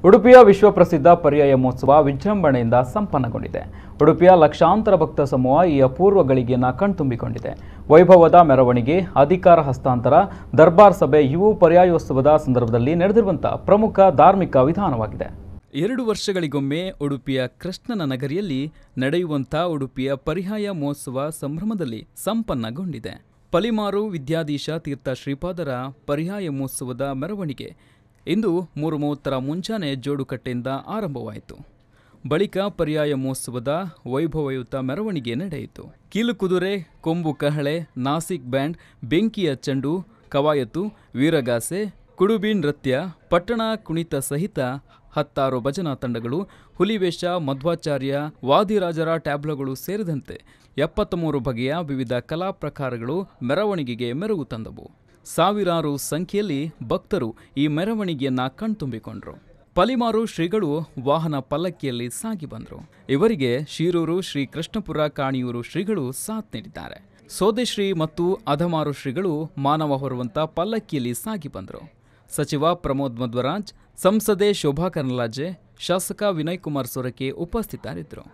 ಉಡುಪಿಯ ವಿಶ್ವಪ್ರಸಿದ್ಧ ಪರ್ಯಾಯ ಮಹೋತ್ಸವ ವಿಜೃಂಭಣೆಯಿಂದ ಸಂಪನ್ನಗೊಂಡಿದೆ. ಉಡುಪಿಯ ಲಕ್ಷಾಂತರ ಭಕ್ತ ಸಮೂಹ ಈ ಅಪೂರ್ವ ಗಳಿಗೆಯನ್ನು ಕಣ್ತುಂಬಿಕೊಂಡಿದೆ. ವೈಭವದ ಮೆರವಣಿಗೆ, ಅಧಿಕಾರ ಹಸ್ತಾಂತರ, ದರ್ಬಾರ್ ಸಭೆ ಇವು ಪರ್ಯಾಯೋತ್ಸವದ ಸಂದರ್ಭದಲ್ಲಿ ನಡೆದಿರುವಂತಹ ಪ್ರಮುಖ ಧಾರ್ಮಿಕ ವಿಧಾನವಾಗಿದೆ. 2 ವರ್ಷಗಳಿಗೊಮ್ಮೆ ಉಡುಪಿಯ ಕೃಷ್ಣನ ನಗರಿಯಲ್ಲಿ ನಡೆಯುವಂಥ ಉಡುಪಿಯ ಪರ್ಯಾಯ ಮಹೋತ್ಸವ ಸಂಭ್ರಮದಲ್ಲಿ ಸಂಪನ್ನಗೊಂಡಿದೆ. ಪಲಿಮಾರು ವಿದ್ಯಾಧೀಶ ತೀರ್ಥ ಶ್ರೀಪಾದರ ಪರ್ಯಾಯ ಮಹೋತ್ಸವದ ಮೆರವಣಿಗೆ ಇಂದು 3:30 ಮುಂಜಾನೆ ಜೋಡುಕಟ್ಟೆಯಿಂದ ಆರಂಭವಾಯಿತು. ಬಳಿಕ ಪರ್ಯಾಯ ಮಹೋತ್ಸವದ ವೈಭವಯುತ ಮೆರವಣಿಗೆ ನಡೆಯಿತು. ಕೀಲುಕುದುರೆ, ಕೊಂಬು ಕಹಳೆ, ನಾಸಿಕ್ ಬ್ಯಾಂಡ್, ಬೆಂಕಿಯ ಚೆಂಡು, ಕವಾಯತು, ವೀರಗಾಸೆ, ಕುಡುಬಿ ನೃತ್ಯ, ಪಟ್ಟಣ ಕುಣಿತ ಸಹಿತ 10 ಭಜನಾ ತಂಡಗಳು, ಹುಲಿವೇಷ, ಮಧ್ವಾಚಾರ್ಯ, ವಾದಿರಾಜರ ಟ್ಯಾಬ್ಲೋಗಳು ಸೇರಿದಂತೆ 73 ಬಗೆಯ ವಿವಿಧ ಕಲಾ ಪ್ರಕಾರಗಳು ಮೆರವಣಿಗೆಗೆ ಮೆರುಗು ತಂದವು. ಸಾವಿರಾರು ಸಂಖ್ಯೆಯಲ್ಲಿ ಭಕ್ತರು ಈ ಮೆರವಣಿಗೆಯನ್ನ ಕಣ್ತುಂಬಿಕೊಂಡ್ರು. ಪಲಿಮಾರು ಶ್ರೀಗಳು ವಾಹನ ಪಲ್ಲಕ್ಕಿಯಲ್ಲಿ ಸಾಗಿ ಬಂದರು. ಇವರಿಗೆ ಶಿರೂರು ಶ್ರೀ ಕೃಷ್ಣಪುರ ಕಾಣಿಯೂರು ಶ್ರೀಗಳು ಸಾಥ್ ನೀಡಿದ್ದಾರೆ. ಸೋದೆಶ್ರೀ ಮತ್ತು ಅಧಮಾರು ಶ್ರೀಗಳು ಮಾನವ ಹೊರುವಂತ ಪಲ್ಲಕ್ಕಿಯಲ್ಲಿ ಸಾಗಿ ಬಂದರು. ಸಚಿವ ಪ್ರಮೋದ್ ಮಧ್ವರಾಜ್, ಸಂಸದೆ ಶೋಭಾ ಕರಂದ್ಲಾಜೆ, ಶಾಸಕ ವಿನಯ್ ಕುಮಾರ್ ಸೊರಕೆ ಉಪಸ್ಥಿತರಿದ್ದರು.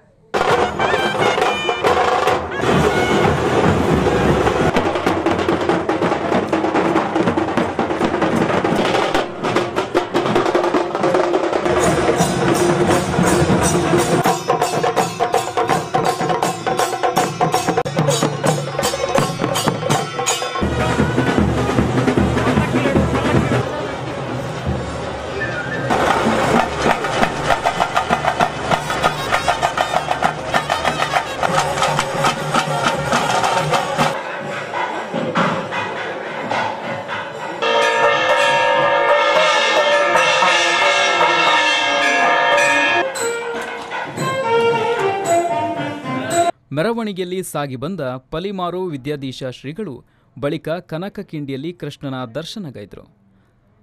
ಮೆರವಣಿಗೆಯಲ್ಲಿ ಸಾಗಿ ಬಂದ ಪಲಿಮಾರು ವಿದ್ಯಾಧೀಶ ಶ್ರೀಗಳು ಬಳಿಕ ಕನಕಕಿಂಡಿಯಲ್ಲಿ ಕೃಷ್ಣನ ದರ್ಶನಗೈದರು.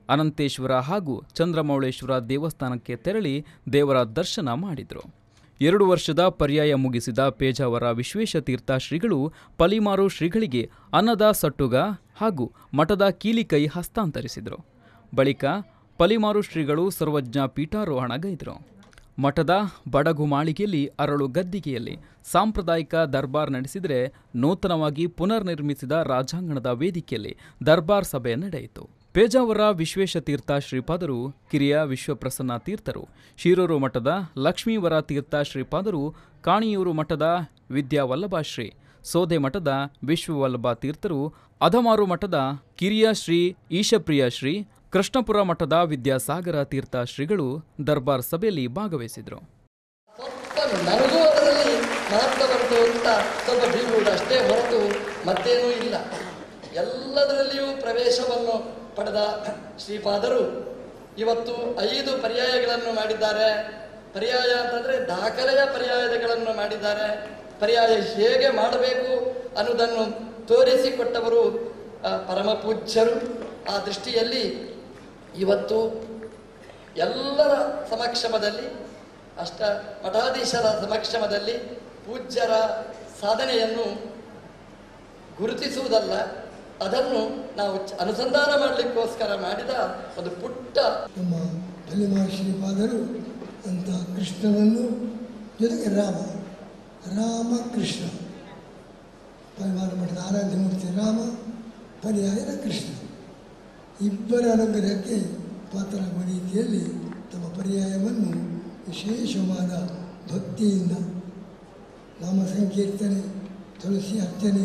ಅನಂತೇಶ್ವರ ಹಾಗೂ ಚಂದ್ರಮೌಳೇಶ್ವರ ದೇವಸ್ಥಾನಕ್ಕೆ ತೆರಳಿ ದೇವರ ದರ್ಶನ ಮಾಡಿದರು. 2 ವರ್ಷದ ಪರ್ಯಾಯ ಮುಗಿಸಿದ ಪೇಜಾವರ ವಿಶ್ವೇಶತೀರ್ಥ ಶ್ರೀಗಳು ಪಲಿಮಾರು ಶ್ರೀಗಳಿಗೆ ಅನ್ನದ ಸಟ್ಟುಗ ಹಾಗೂ ಮಠದ ಕೀಲಿಕೈ ಹಸ್ತಾಂತರಿಸಿದರು. ಬಳಿಕ ಪಲಿಮಾರು ಶ್ರೀಗಳು ಸರ್ವಜ್ಞ ಪೀಠಾರೋಹಣಗೈದರು. ಮಠದ ಬಡಗು ಮಾಳಿಗೆಯಲ್ಲಿ ಅರಳು ಗದ್ದಿಗೆಯಲ್ಲಿ ಸಾಂಪ್ರದಾಯಿಕ ದರ್ಬಾರ್ ನಡೆಸಿದರೆ, ನೂತನವಾಗಿ ಪುನರ್ ನಿರ್ಮಿಸಿದ ರಾಜಾಂಗಣದ ವೇದಿಕೆಯಲ್ಲಿ ದರ್ಬಾರ್ ಸಭೆ ನಡೆಯಿತು. ಪೇಜಾವರ ವಿಶ್ವೇಶತೀರ್ಥ ಶ್ರೀಪಾದರು, ಕಿರಿಯ ವಿಶ್ವಪ್ರಸನ್ನ ತೀರ್ಥರು, ಶಿರೂರು ಮಠದ ಲಕ್ಷ್ಮೀವರ ತೀರ್ಥ ಶ್ರೀಪಾದರು, ಕಾಣಿಯೂರು ಮಠದ ವಿದ್ಯಾವಲ್ಲಭಶ್ರೀ, ಸೋದೆ ಮಠದ ವಿಶ್ವವಲ್ಲಭ ತೀರ್ಥರು, ಅಧಮಾರು ಮಠದ ಕಿರಿಯ ಶ್ರೀ ಈಶಪ್ರಿಯ ಶ್ರೀ, ಕೃಷ್ಣಪುರ ಮಠದ ವಿದ್ಯಾಸಾಗರ ತೀರ್ಥ ಶ್ರೀಗಳು ದರ್ಬಾರ್ ಸಭೆಯಲ್ಲಿ ಭಾಗವಹಿಸಿದರು. ನನಗೂ ಅದರಲ್ಲಿ ಮಹತ್ವ ಬರೆದು ಅಂತ ಸ್ವಲ್ಪ ಬೀಗುವುದು ಅಷ್ಟೇ ಹೊರತು ಮತ್ತೇನೂ ಇಲ್ಲ. ಎಲ್ಲದರಲ್ಲಿಯೂ ಪ್ರವೇಶವನ್ನು ಪಡೆದ ಶ್ರೀಪಾದರು ಇವತ್ತು 5 ಪರ್ಯಾಯಗಳನ್ನು ಮಾಡಿದ್ದಾರೆ. ಪರ್ಯಾಯ ಅಂತಂದರೆ ದಾಖಲೆಯ ಪರ್ಯಾಯಗಳನ್ನು ಮಾಡಿದ್ದಾರೆ. ಪರ್ಯಾಯ ಹೇಗೆ ಮಾಡಬೇಕು ಅನ್ನೋದನ್ನು ತೋರಿಸಿಕೊಟ್ಟವರು ಪರಮ ಪೂಜ್ಯರು. ಆ ದೃಷ್ಟಿಯಲ್ಲಿ ಇವತ್ತು ಎಲ್ಲರ ಸಮಕ್ಷಮದಲ್ಲಿ, ಮಠಾಧೀಶರ ಸಮಕ್ಷಮದಲ್ಲಿ ಪೂಜ್ಯರ ಸಾಧನೆಯನ್ನು ಗುರುತಿಸುವುದಲ್ಲ, ಅದನ್ನು ನಾವು ಅನುಸಂಧಾನ ಮಾಡಲಿಕ್ಕೋಸ್ಕರ ಮಾಡಿದ ಒಂದು ಪುಟ್ಟ ನಮ್ಮ ಪಲಿಮಾರು ಶ್ರೀಪಾದರು ಅಂತ ಕೃಷ್ಣನನ್ನು ಜೊತೆಗೆ ರಾಮ ಕೃಷ್ಣ, ಪಲಿಮಾರು ಮಠದ ಆರಾಧ್ಯ ಮೂರ್ತಿ ರಾಮ, ಪರ್ಯಾಯದ ಕೃಷ್ಣ ಇಬ್ಬರ ಅನುಗ್ರಹಕ್ಕೆ ಪಾತ್ರರಾಗುವ ರೀತಿಯಲ್ಲಿ ತಮ್ಮ ಪರ್ಯಾಯವನ್ನು ವಿಶೇಷವಾದ ಭಕ್ತಿಯಿಂದ ನಾಮ ಸಂಕೀರ್ತನೆ, ತುಳಸಿ ಅರ್ಚನೆ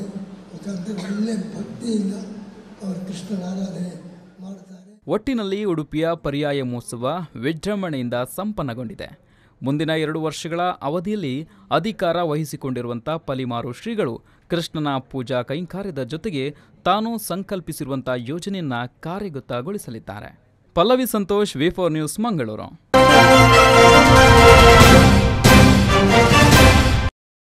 ಮುಖಾಂತರ ಒಳ್ಳೆಯ ಭಕ್ತಿಯಿಂದ ಅವರು ಕೃಷ್ಣನ ಆರಾಧನೆ ಮಾಡುತ್ತಾರೆ. ಒಟ್ಟಿನಲ್ಲಿ ಉಡುಪಿಯ ಪರ್ಯಾಯ ಮಹೋತ್ಸವ ವಿಜೃಂಭಣೆಯಿಂದ ಸಂಪನ್ನಗೊಂಡಿದೆ. ಮುಂದಿನ 2 ವರ್ಷಗಳ ಅವಧಿಯಲ್ಲಿ ಅಧಿಕಾರ ವಹಿಸಿಕೊಂಡಿರುವಂಥ ಪಲಿಮಾರು ಶ್ರೀಗಳು ಕೃಷ್ಣನ ಪೂಜಾ ಕೈಂಕಾರ್ಯದ ಜೊತೆಗೆ ತಾನು ಸಂಕಲ್ಪಿಸಿರುವಂಥ ಯೋಜನೆಯನ್ನ ಕಾರ್ಯಗತಗೊಳಿಸಲಿದ್ದಾರೆ. ಪಲ್ಲವಿ ಸಂತೋಷ್, ವಿ4 ನ್ಯೂಸ್, ಮಂಗಳೂರು.